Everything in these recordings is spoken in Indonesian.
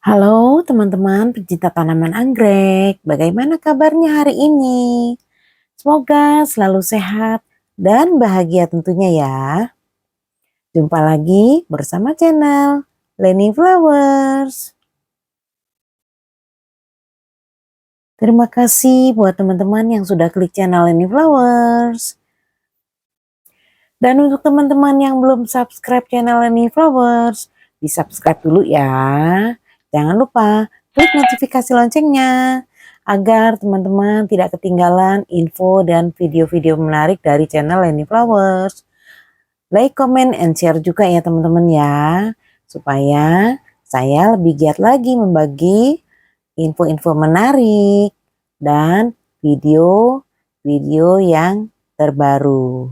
Halo teman-teman pecinta tanaman anggrek, bagaimana kabarnya hari ini? Semoga selalu sehat dan bahagia tentunya ya. Jumpa lagi bersama channel Leni Flowers. Terima kasih buat teman-teman yang sudah klik channel Leni Flowers. Dan untuk teman-teman yang belum subscribe channel Leni Flowers, di subscribe dulu ya. Jangan lupa klik notifikasi loncengnya agar teman-teman tidak ketinggalan info dan video-video menarik dari channel Leni Flowers. Like, comment, and share juga ya teman-teman ya, supaya saya lebih giat lagi membagi info-info menarik dan video-video yang terbaru.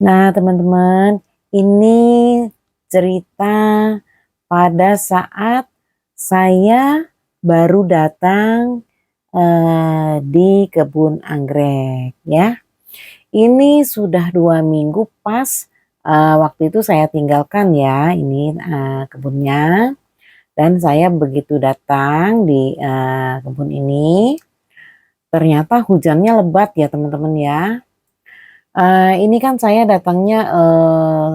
Nah teman-teman, ini cerita pada saat saya baru datang di kebun anggrek ya. Ini sudah 2 minggu pas waktu itu saya tinggalkan ya ini kebunnya. Dan saya begitu datang di kebun ini, ternyata hujannya lebat ya teman-teman ya. Ini kan saya datangnya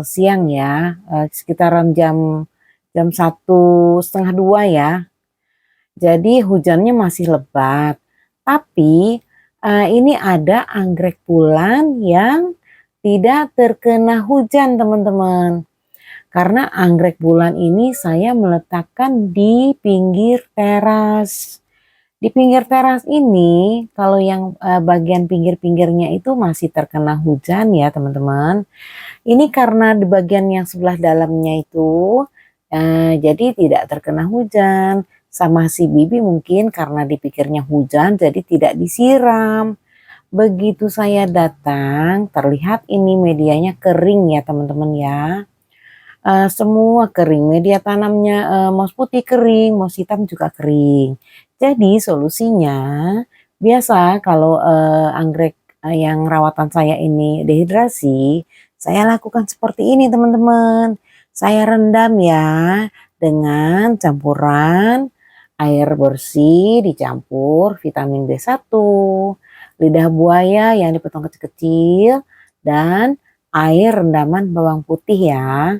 siang ya, sekitaran jam 1:30 ya. Jadi hujannya masih lebat. Tapi ini ada anggrek bulan yang tidak terkena hujan teman-teman. Karena anggrek bulan ini saya meletakkan di pinggir teras. Di pinggir teras ini, kalau yang bagian pinggir-pinggirnya itu masih terkena hujan ya teman-teman. Ini karena di bagian yang sebelah dalamnya itu, jadi tidak terkena hujan. Sama si bibi mungkin karena dipikirnya hujan, jadi tidak disiram. Begitu saya datang, terlihat ini medianya kering ya teman-teman ya. Semua kering, media tanamnya moss putih kering, moss hitam juga kering. Jadi solusinya, biasa kalau anggrek yang rawatan saya ini dehidrasi, saya lakukan seperti ini teman-teman. Saya rendam ya dengan campuran air bersih dicampur vitamin B1, lidah buaya yang dipotong kecil-kecil, dan air rendaman bawang putih ya,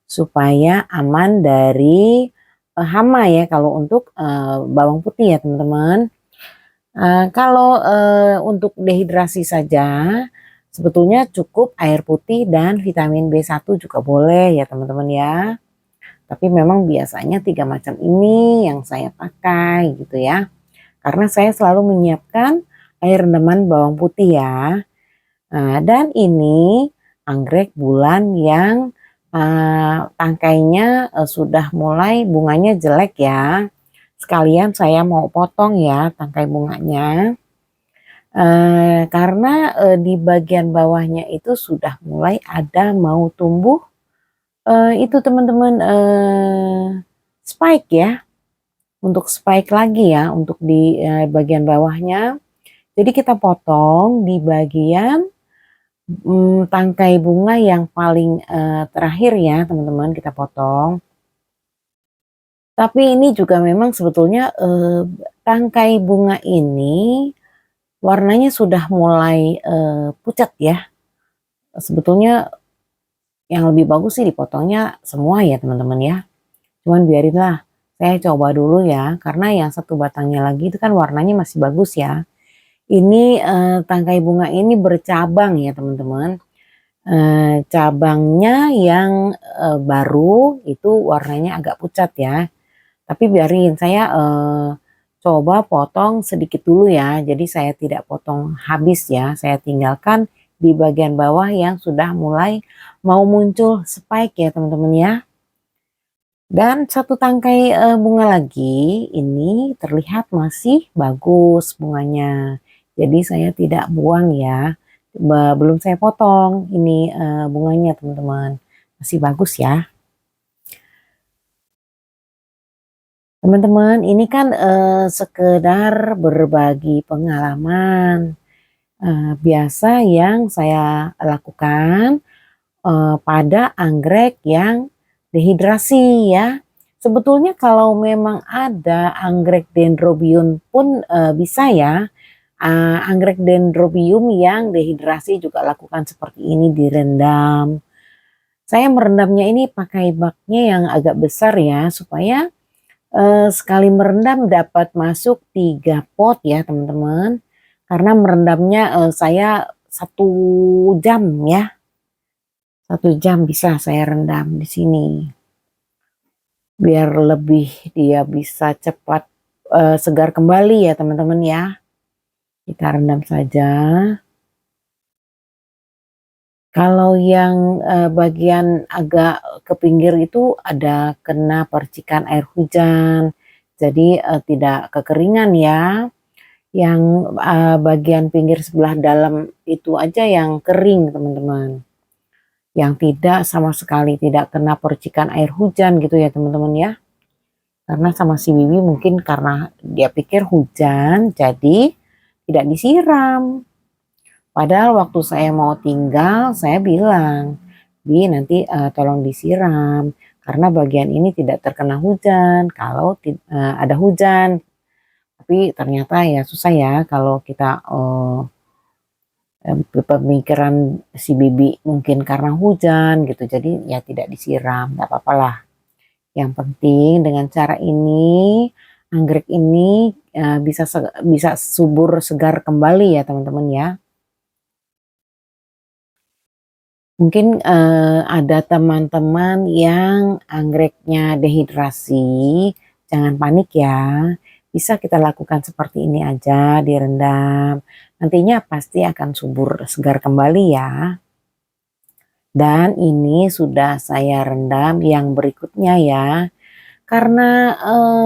supaya aman dari hama ya kalau untuk bawang putih ya teman-teman. Kalau untuk dehidrasi saja sebetulnya cukup air putih dan vitamin B1 juga boleh ya teman-teman ya. Tapi memang biasanya 3 macam ini yang saya pakai gitu ya. Karena saya selalu menyiapkan air rendaman bawang putih ya. Dan ini anggrek bulan yang tangkainya sudah mulai bunganya jelek ya. Sekalian saya mau potong ya tangkai bunganya. Karena di bagian bawahnya itu sudah mulai ada mau tumbuh itu teman-teman spike ya. Untuk spike lagi ya untuk di bagian bawahnya. Jadi kita potong di bagian tangkai bunga yang paling terakhir ya teman-teman kita potong. Tapi ini juga memang sebetulnya tangkai bunga ini warnanya sudah mulai pucat ya. Sebetulnya yang lebih bagus sih dipotongnya semua ya teman-teman ya. Cuman biarinlah saya coba dulu ya, karena yang satu batangnya lagi itu kan warnanya masih bagus ya. Ini tangkai bunga ini bercabang ya teman-teman. Cabangnya yang baru itu warnanya agak pucat ya. Tapi biarin saya coba potong sedikit dulu ya. Jadi saya tidak potong habis ya. Saya tinggalkan di bagian bawah yang sudah mulai mau muncul spike ya teman-teman ya. Dan satu tangkai bunga lagi ini terlihat masih bagus bunganya. Jadi saya tidak buang ya. Belum saya potong ini bunganya teman-teman. Masih bagus ya. Teman-teman ini kan sekedar berbagi pengalaman. Biasa yang saya lakukan pada anggrek yang dehidrasi ya. Sebetulnya kalau memang ada anggrek dendrobium pun bisa ya. Anggrek dendrobium yang dehidrasi juga lakukan seperti ini, direndam. Saya merendamnya ini pakai baknya yang agak besar ya, supaya sekali merendam dapat masuk 3 pot ya teman-teman. Karena merendamnya saya 1 jam ya. 1 jam bisa saya rendam di sini. Biar lebih dia bisa cepat segar kembali ya teman-teman ya. Kita rendam saja. Kalau yang bagian agak ke pinggir itu ada kena percikan air hujan, jadi tidak kekeringan ya. Yang bagian pinggir sebelah dalam itu aja yang kering teman-teman. Yang tidak sama sekali tidak kena percikan air hujan gitu ya teman-teman ya. Karena sama si Bibi mungkin karena dia pikir hujan jadi tidak disiram. Padahal waktu saya mau tinggal, saya bilang, Bi nanti tolong disiram, karena bagian ini tidak terkena hujan, kalau ada hujan. Tapi ternyata ya susah ya kalau kita pemikiran si Bibi mungkin karena hujan gitu, jadi ya tidak disiram, nggak apa-apa lah. Yang penting dengan cara ini, anggrek ini bisa subur segar kembali ya teman-teman ya. Mungkin ada teman-teman yang anggreknya dehidrasi, jangan panik ya. Bisa kita lakukan seperti ini aja, direndam. Nantinya pasti akan subur segar kembali ya. Dan ini sudah saya rendam yang berikutnya ya. Karena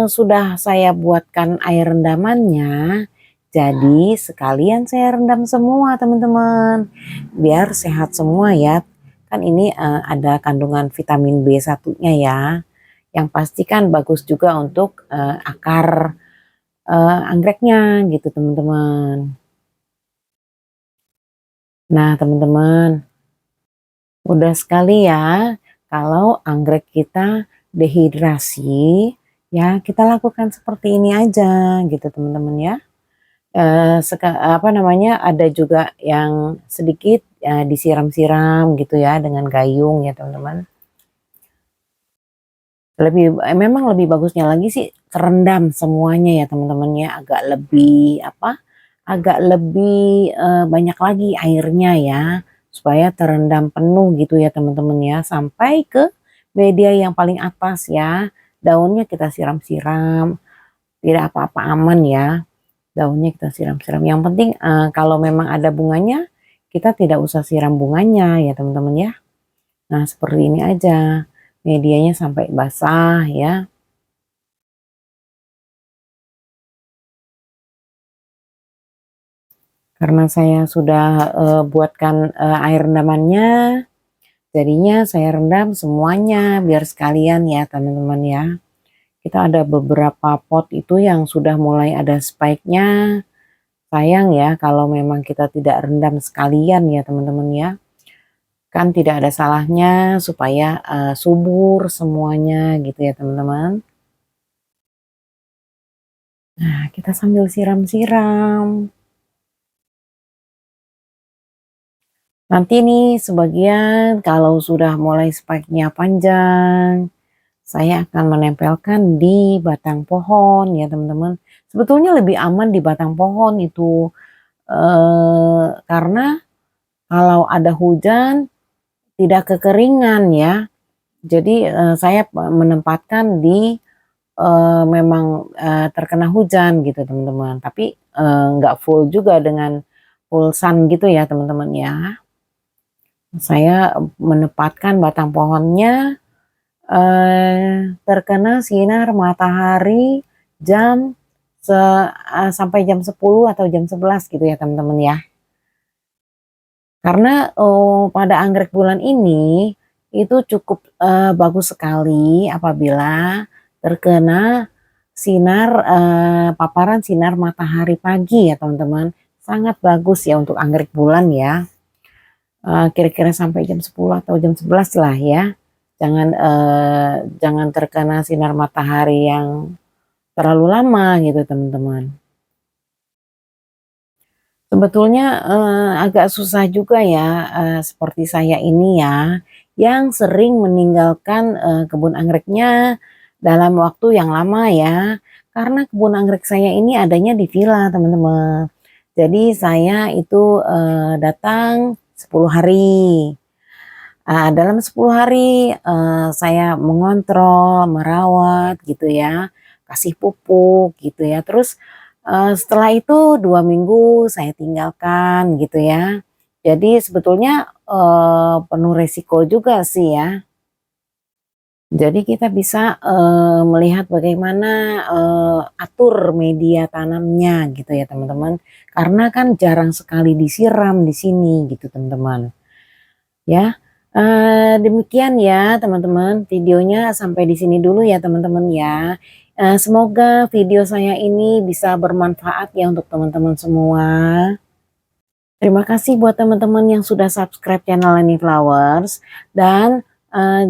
sudah saya buatkan air rendamannya, jadi sekalian saya rendam semua teman-teman. Biar sehat semua ya. Kan ini ada kandungan vitamin B1-nya ya. Yang pasti kan bagus juga untuk akar anggreknya gitu teman-teman. Nah teman-teman, mudah sekali ya kalau anggrek kita dehidrasi, ya kita lakukan seperti ini aja gitu teman-teman ya. Apa namanya, ada juga yang sedikit disiram-siram gitu ya dengan gayung ya teman-teman. Memang lebih bagusnya lagi sih terendam semuanya ya teman-teman ya, agak lebih banyak lagi airnya ya, supaya terendam penuh gitu ya teman-teman ya, sampai ke media yang paling atas ya. Daunnya kita siram-siram, tidak apa-apa, aman ya. Daunnya kita siram-siram. Yang penting kalau memang ada bunganya, kita tidak usah siram bunganya ya teman-teman ya. Nah seperti ini aja, medianya sampai basah ya. Karena saya sudah buatkan air rendamannya, jadinya saya rendam semuanya biar sekalian ya teman-teman ya. Kita ada beberapa pot itu yang sudah mulai ada spike-nya. Sayang ya kalau memang kita tidak rendam sekalian ya teman-teman ya. Kan tidak ada salahnya supaya subur semuanya gitu ya teman-teman. Nah kita sambil siram-siram. Nanti nih sebagian kalau sudah mulai spike-nya panjang, saya akan menempelkan di batang pohon ya teman-teman. Sebetulnya lebih aman di batang pohon itu karena kalau ada hujan tidak kekeringan ya. Jadi saya menempatkan di memang terkena hujan gitu teman-teman. Tapi nggak full juga dengan full sun gitu ya teman-teman ya. Saya menempatkan batang pohonnya terkena sinar matahari jam sampai jam 10 atau jam 11 gitu ya teman-teman ya. Karena pada anggrek bulan ini itu cukup bagus sekali apabila terkena sinar paparan sinar matahari pagi ya teman-teman. Sangat bagus ya untuk anggrek bulan ya. Kira-kira sampai jam 10 atau jam 11 lah ya. Jangan terkena sinar matahari yang terlalu lama gitu teman-teman. Sebetulnya, agak susah juga ya, seperti saya ini ya, yang sering meninggalkan, kebun anggreknya dalam waktu yang lama ya. Karena kebun anggrek saya ini adanya di villa teman-teman. Jadi saya itu, datang 10 hari. Dalam 10 hari, saya mengontrol, merawat gitu ya, kasih pupuk gitu ya. Terus, setelah itu 2 minggu saya tinggalkan gitu ya. Jadi sebetulnya, penuh resiko juga sih ya. Jadi kita bisa, melihat bagaimana, atur media tanamnya gitu ya teman-teman. Karena kan jarang sekali disiram di sini gitu teman-teman. Ya, demikian ya teman-teman, videonya sampai di sini dulu ya teman-teman ya. Semoga video saya ini bisa bermanfaat ya untuk teman-teman semua. Terima kasih buat teman-teman yang sudah subscribe channel Leni Flowers dan,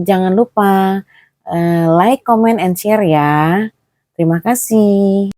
jangan lupa, like, comment, and share ya. Terima kasih.